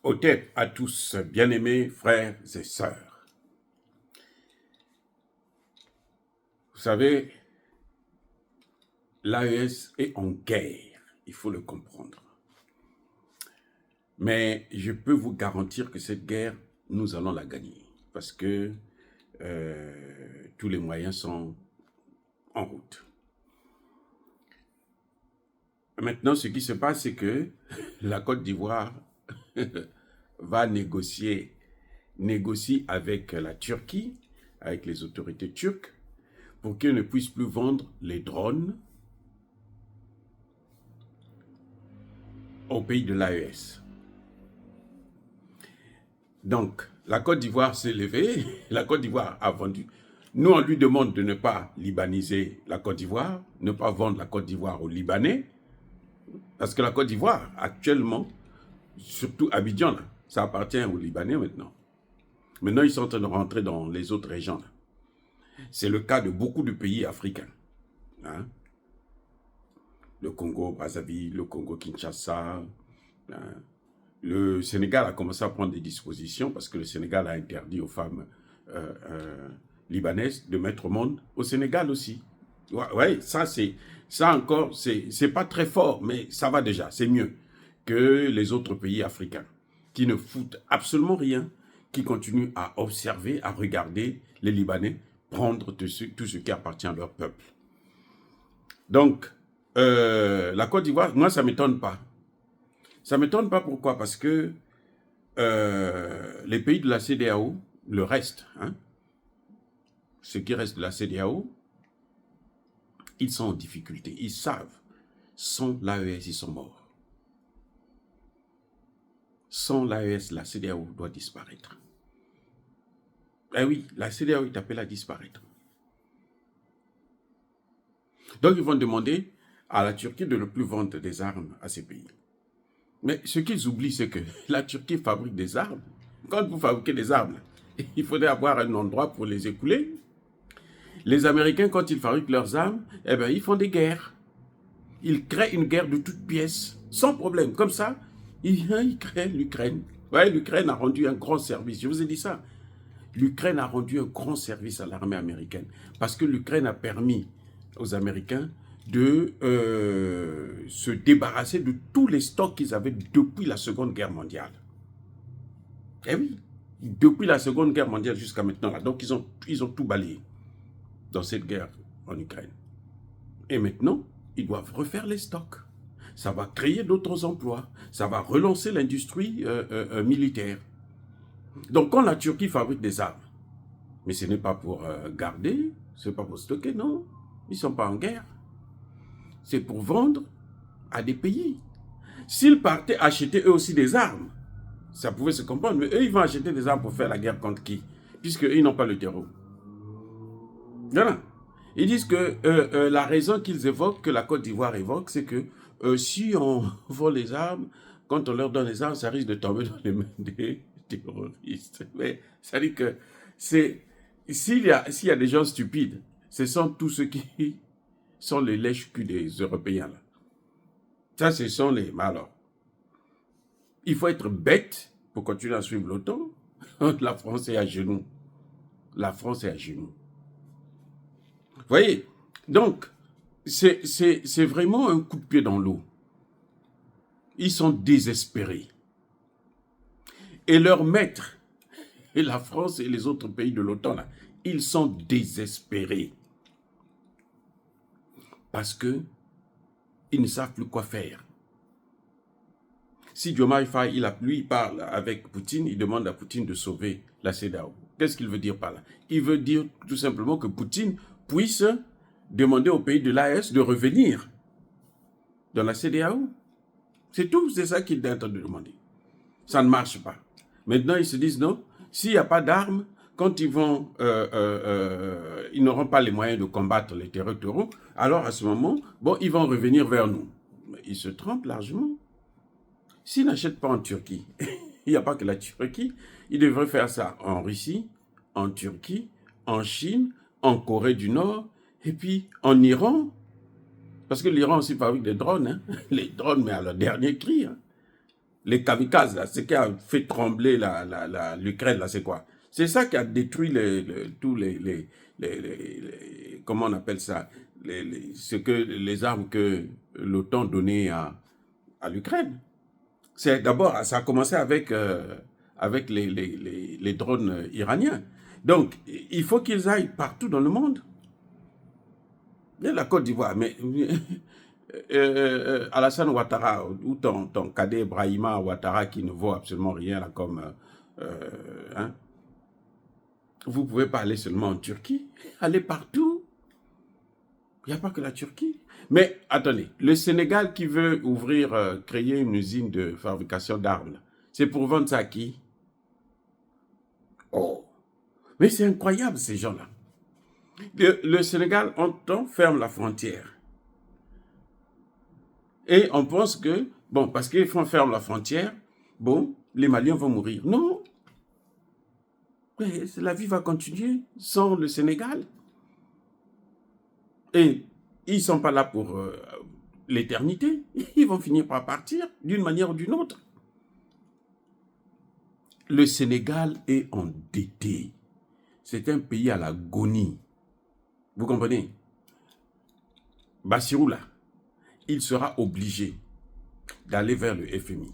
Hotep à tous, bien-aimés frères et sœurs. Vous savez, l'AES est en guerre, il faut le comprendre. Mais je peux vous garantir que cette guerre, nous allons la gagner. Parce que tous les moyens sont en route. Maintenant, ce qui se passe, c'est que la Côte d'Ivoire va négocier avec la Turquie, avec les autorités turques, pour qu'ils ne puissent plus vendre les drones au pays de l'AES. Donc, la Côte d'Ivoire s'est levée, la Côte d'Ivoire a vendu. Nous, on lui demande de ne pas libaniser la Côte d'Ivoire, ne pas vendre la Côte d'Ivoire aux Libanais, parce que la Côte d'Ivoire, actuellement, surtout Abidjan, là, ça appartient aux Libanais maintenant. Maintenant, ils sont en train de rentrer dans les autres régions. Là. C'est le cas de beaucoup de pays africains. Hein? Le Congo, Brazzaville, le Congo, Kinshasa. Hein? Le Sénégal a commencé à prendre des dispositions parce que le Sénégal a interdit aux femmes libanaises de mettre au monde au Sénégal aussi. Ouais, ça encore, c'est pas très fort, mais ça va déjà, c'est mieux que les autres pays africains qui ne foutent absolument rien, qui continuent à observer, à regarder les Libanais prendre tout ce qui appartient à leur peuple. Donc, la Côte d'Ivoire, moi, ça ne m'étonne pas. Ça ne m'étonne pas pourquoi, parce que les pays de la CEDEAO, le reste, hein, ce qui reste de la CEDEAO, ils sont en difficulté. Ils savent, sans l'AES, ils sont morts. Sans l'AES, la CEDEAO doit disparaître. Eh oui, la CEDEAO est appelée à disparaître. Donc, ils vont demander à la Turquie de ne plus vendre des armes à ces pays. Mais ce qu'ils oublient, c'est que la Turquie fabrique des armes. Quand vous fabriquez des armes, il faudrait avoir un endroit pour les écouler. Les Américains, quand ils fabriquent leurs armes, eh bien, ils font des guerres. Ils créent une guerre de toutes pièces, sans problème. Comme ça, ils créent l'Ukraine. Ouais, l'Ukraine a rendu un grand service. Je vous ai dit ça. L'Ukraine a rendu un grand service à l'armée américaine. Parce que l'Ukraine a permis aux Américains de se débarrasser de tous les stocks qu'ils avaient depuis la Seconde Guerre mondiale. Eh oui, depuis la Seconde Guerre mondiale jusqu'à maintenant. Là. Donc, ils ont tout balayé dans cette guerre en Ukraine. Et maintenant, ils doivent refaire les stocks. Ça va créer d'autres emplois. Ça va relancer l'industrie militaire. Donc, quand la Turquie fabrique des armes, mais ce n'est pas pour garder, ce n'est pas pour stocker, non. Ils ne sont pas en guerre. C'est pour vendre à des pays. S'ils partaient acheter eux aussi des armes, ça pouvait se comprendre. Mais eux, ils vont acheter des armes pour faire la guerre contre qui? Puisqu'ils n'ont pas le terreau. Voilà. Ils disent que la raison qu'ils évoquent, que la Côte d'Ivoire évoque, c'est que si on vole les armes, quand on leur donne les armes, ça risque de tomber dans les mains des terroristes. Mais ça dit que s'il y a des gens stupides, ce sont tous ceux qui sont les lèches-culs des Européens. Là. Ça, ce sont les malheurs. Il faut être bête pour continuer à suivre l'OTAN. La France est à genoux. La France est à genoux. Vous voyez? Donc, c'est vraiment un coup de pied dans l'eau. Ils sont désespérés. Et leurs maîtres, et la France et les autres pays de l'OTAN, là, ils sont désespérés. Parce qu'ils ne savent plus quoi faire. Si Diomaye Faye, il parle avec Poutine, il demande à Poutine de sauver la CEDEAO. Qu'est-ce qu'il veut dire par là? Il veut dire tout simplement que Poutine puisse demander au pays de l'AES de revenir dans la CEDEAO. C'est tout, c'est ça qu'il est en train de demander. Ça ne marche pas. Maintenant, ils se disent non, s'il n'y a pas d'armes, quand ils n'auront pas les moyens de combattre les terroristes, alors à ce moment, bon, ils vont revenir vers nous. Mais ils se trompent largement. S'ils n'achètent pas en Turquie, il n'y a pas que la Turquie, ils devraient faire ça en Russie, en Turquie, en Chine, en Corée du Nord, et puis en Iran. Parce que l'Iran aussi fabrique des drones, hein. Les drones, mais à leur dernier cri. Hein. Les kamikazes, là, ce qui a fait trembler l'Ukraine, là, c'est quoi? C'est ça qui a détruit tous comment on appelle ça? Les armes que l'OTAN donnait à l'Ukraine. D'abord, ça a commencé avec les drones iraniens. Donc, il faut qu'ils aillent partout dans le monde. Il y a la Côte d'Ivoire, mais Alassane Ouattara, ou ton cadet Brahima Ouattara qui ne vaut absolument rien là, comme... hein, vous ne pouvez pas aller seulement en Turquie, allez partout. Il n'y a pas que la Turquie. Mais attendez, le Sénégal qui veut créer une usine de fabrication d'armes, c'est pour vendre ça à qui? Oh, mais c'est incroyable ces gens-là. Le Sénégal, on ferme la frontière. Et on pense que, bon, parce qu'ils ferment la frontière, bon, les Maliens vont mourir. Non. Mais la vie va continuer sans le Sénégal. Et ils ne sont pas là pour l'éternité. Ils vont finir par partir d'une manière ou d'une autre. Le Sénégal est endetté. C'est un pays à l'agonie. Vous comprenez? Bassirou, là, il sera obligé d'aller vers le FMI,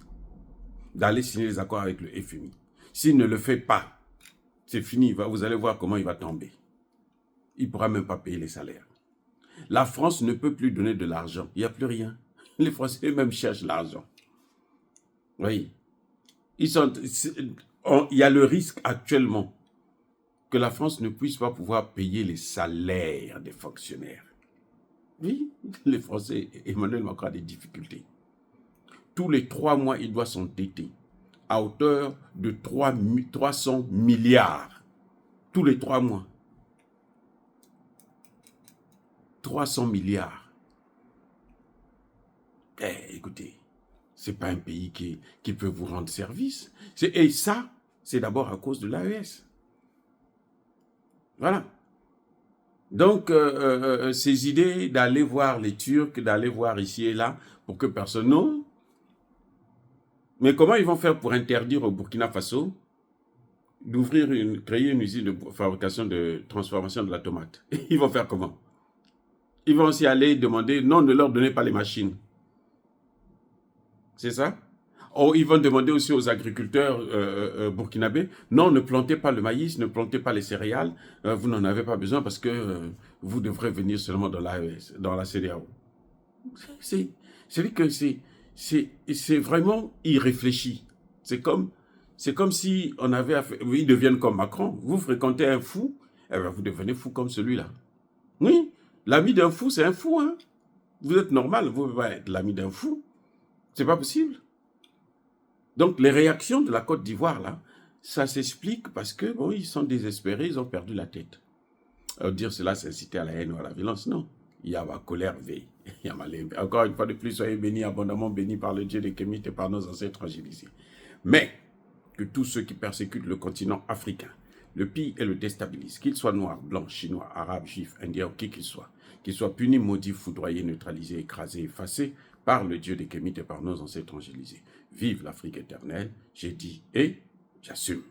d'aller signer les accords avec le FMI. S'il ne le fait pas, c'est fini, vous allez voir comment il va tomber. Il ne pourra même pas payer les salaires. La France ne peut plus donner de l'argent, il n'y a plus rien. Les Français eux-mêmes cherchent l'argent. Oui. Il y a le risque actuellement que la France ne puisse pas pouvoir payer les salaires des fonctionnaires. Oui, les Français, Emmanuel Macron a des difficultés. Tous les 3 mois, il doit s'endetter à hauteur de 300 milliards. Tous les 3 mois. 300 milliards. Écoutez, ce n'est pas un pays qui peut vous rendre service. Et ça, c'est d'abord à cause de l'AES. Voilà. Donc, ces idées d'aller voir les Turcs, d'aller voir ici et là, pour que personne... Non. Mais comment ils vont faire pour interdire au Burkina Faso créer une usine de fabrication de transformation de la tomate? Ils vont faire comment? Ils vont aussi aller demander, non, ne leur donnez pas les machines. C'est ça? Ou ils vont demander aussi aux agriculteurs burkinabés, non, ne plantez pas le maïs, ne plantez pas les céréales, vous n'en avez pas besoin parce que vous devrez venir seulement dans la CEDEAO. C'est vraiment irréfléchi. C'est comme si on avait ils deviennent comme Macron. Vous fréquentez un fou, eh bien vous devenez fou comme celui-là. Oui, l'ami d'un fou, c'est un fou. Hein? Vous êtes normal, vous ne pouvez pas être l'ami d'un fou. C'est pas possible. Donc, les réactions de la Côte d'Ivoire, là, ça s'explique parce que, bon, ils sont désespérés, ils ont perdu la tête. Alors, dire cela, c'est inciter à la haine ou à la violence, non. Il y a ma colère veille. Encore une fois de plus, soyez bénis, abondamment bénis par le Dieu des Kémites et par nos ancêtres angélisés. Mais, que tous ceux qui persécutent le continent africain, le pillent et le déstabilisent, qu'ils soient noirs, blancs, chinois, arabes, juifs, indiens ou qui qu'ils soient punis, maudits, foudroyés, neutralisés, écrasés, effacés par le Dieu des Kémites et par nos ancêtres angélisés. Vive l'Afrique éternelle, j'ai dit et j'assume.